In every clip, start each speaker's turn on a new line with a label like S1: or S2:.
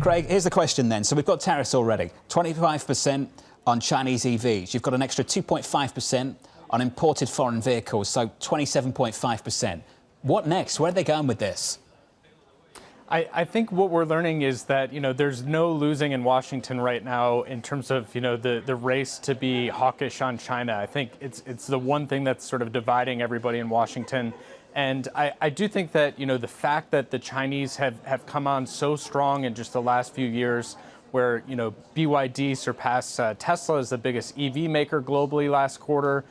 S1: Craig, here's the question then. So we've got tariffs already, 25% on Chinese EVs. You've got an extra 2.5% on imported foreign vehicles, so 27.5%. What next? Where are they going with this?
S2: I think what we're learning is that, there's no losing in Washington right now in terms of, the race to be hawkish on China. I think it's the one thing that's sort of dividing everybody in Washington. And I do think that, the fact that the Chinese have come on so strong in just the last few years, where, BYD surpassed Tesla as the biggest EV maker globally last quarter.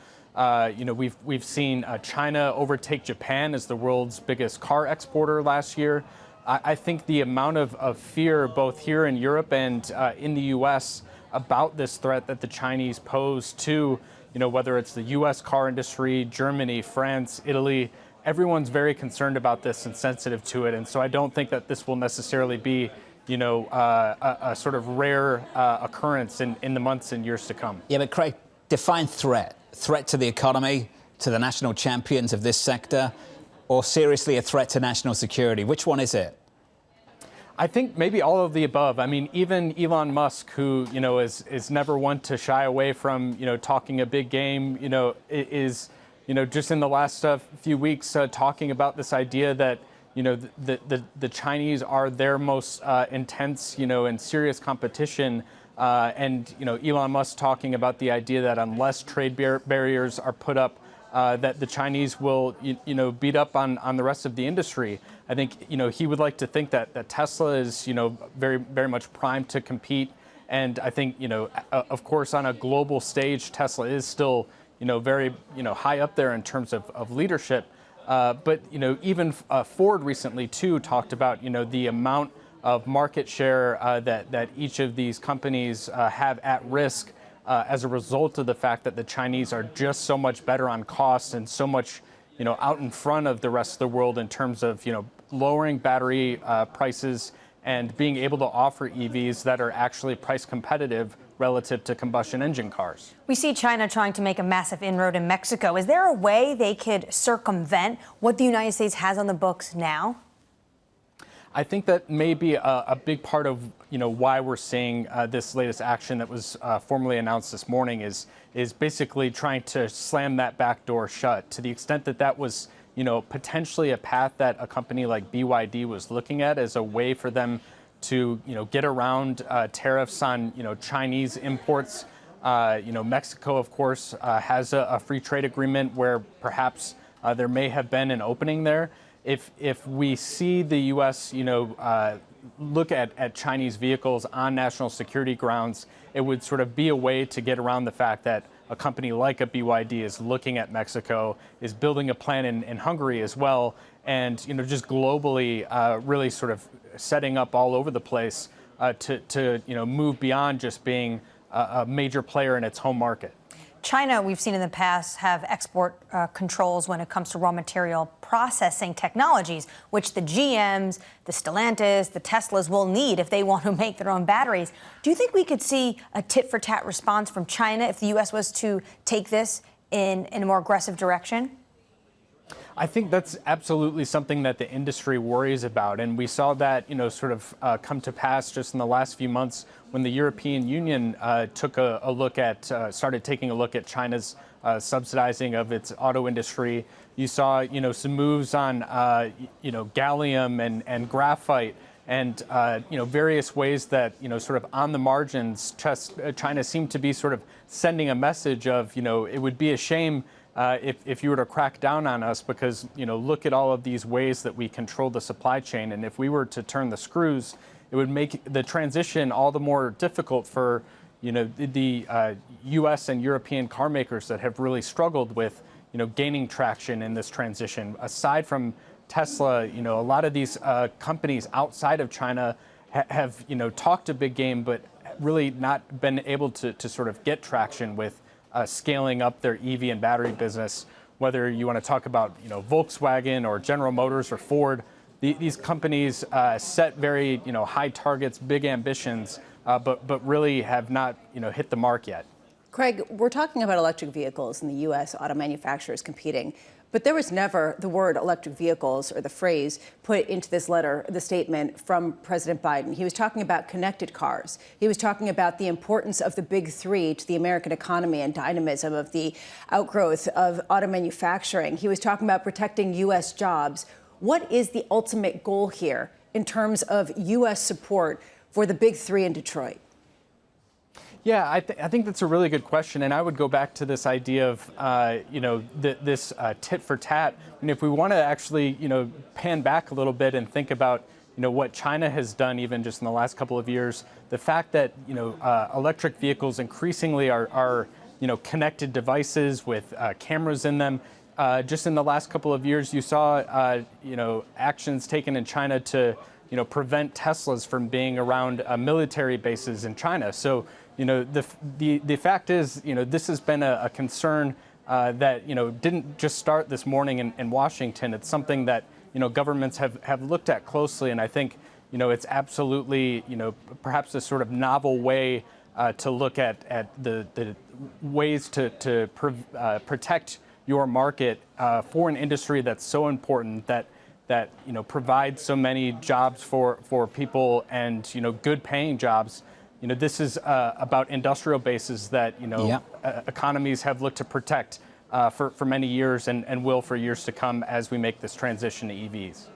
S2: We've seen China overtake Japan as the world's biggest car exporter last year. I think the amount of fear both here in Europe and in the U.S. about this threat that the Chinese pose to, whether it's the U.S. car industry, Germany, France, Italy, everyone's very concerned about this and sensitive to it. And so I don't think that this will necessarily be, a sort of rare occurrence in the months and years to come.
S1: Yeah, but Craig, define threat. Threat to the economy, to the national champions of this sector, or seriously a threat to national security? Which one is it?
S2: I think maybe all of the above. I mean, even Elon Musk, who, is never one to shy away from, talking a big game, is, just in the last few weeks talking about this idea that, the Chinese are their most intense, and serious competition. And, Elon Musk talking about the idea that unless trade barriers are put up, that the Chinese will, beat up on the rest of the industry. I think, he would like to think that Tesla is, very, very much primed to compete. And I think, of course, on a global stage, Tesla is still, very, high up there in terms of leadership. But, even Ford recently, too, talked about, the amount of market share that each of these companies have at risk as a result of the fact that the Chinese are just so much better on cost and so much, out in front of the rest of the world in terms of, lowering battery prices and being able to offer EVs that are actually price competitive relative to combustion engine cars.
S3: We see China trying to make a massive inroad in Mexico. Is there a way they could circumvent what the United States has on the books now?
S2: I think that may be a big part of why we're seeing this latest action that was formally announced this morning is basically trying to slam that back door shut, to the extent that that was potentially a path that a company like BYD was looking at as a way for them to get around tariffs on Chinese imports. Mexico, of course, has a free trade agreement where perhaps there may have been an opening there. If we see the U.S. look at Chinese vehicles on national security grounds, it would sort of be a way to get around the fact that a company like a BYD is looking at Mexico, is building a plant in Hungary as well, and just globally really sort of setting up all over the place to move beyond just being a major player in its home market.
S3: China, we've seen in the past, have export controls when it comes to raw material processing technologies, which the GMs, the Stellantis, the Teslas will need if they want to make their own batteries. Do you think we could see a tit-for-tat response from China if the U.S. was to take this in a more aggressive direction?
S2: I think that's absolutely something that the industry worries about. And we saw that, sort of come to pass just in the last few months when the European Union took a look at, started taking a look at China's subsidizing of its auto industry. You saw, some moves on, gallium and graphite and, various ways that, sort of on the margins, China seemed to be sort of sending a message of, it would be a shame if you were to crack down on us because, look at all of these ways that we control the supply chain. And if we were to turn the screws, it would make the transition all the more difficult for, the U.S. and European car makers that have really struggled with, gaining traction in this transition. Aside from Tesla, a lot of these companies outside of China have, talked a big game, but really not been able to sort of get traction with scaling up their EV and battery business, whether you want to talk about Volkswagen or General Motors or Ford. These companies set very high targets, big ambitions, but really have not hit the mark yet.
S4: Craig, we're talking about electric vehicles in the U.S. auto manufacturers competing, But there was never the word electric vehicles or the phrase put into this letter, the statement from President Biden. He was talking about connected cars. He was talking about the importance of the big three to the American economy and dynamism of the outgrowth of auto manufacturing. He was talking about protecting U.S. jobs. What is the ultimate goal here in terms of U.S. support for the big three in Detroit?
S2: Yeah, I think that's a really good question, and I would go back to this idea of, this tit for tat. And if we want to actually, pan back a little bit and think about, what China has done even just in the last couple of years, the fact that, electric vehicles increasingly are connected devices with cameras in them. Just in the last couple of years, you saw, actions taken in China to, prevent Teslas from being around military bases in China. So, the fact is, this has been a concern that, didn't just start this morning in Washington. It's something that, governments have looked at closely. And I think, it's absolutely, perhaps a sort of novel way to look at the ways to protect your market for an industry that's so important that provides so many jobs for people and, good paying jobs. This is about industrial bases that, economies have looked to protect for many years and will for years to come as we make this transition to EVs.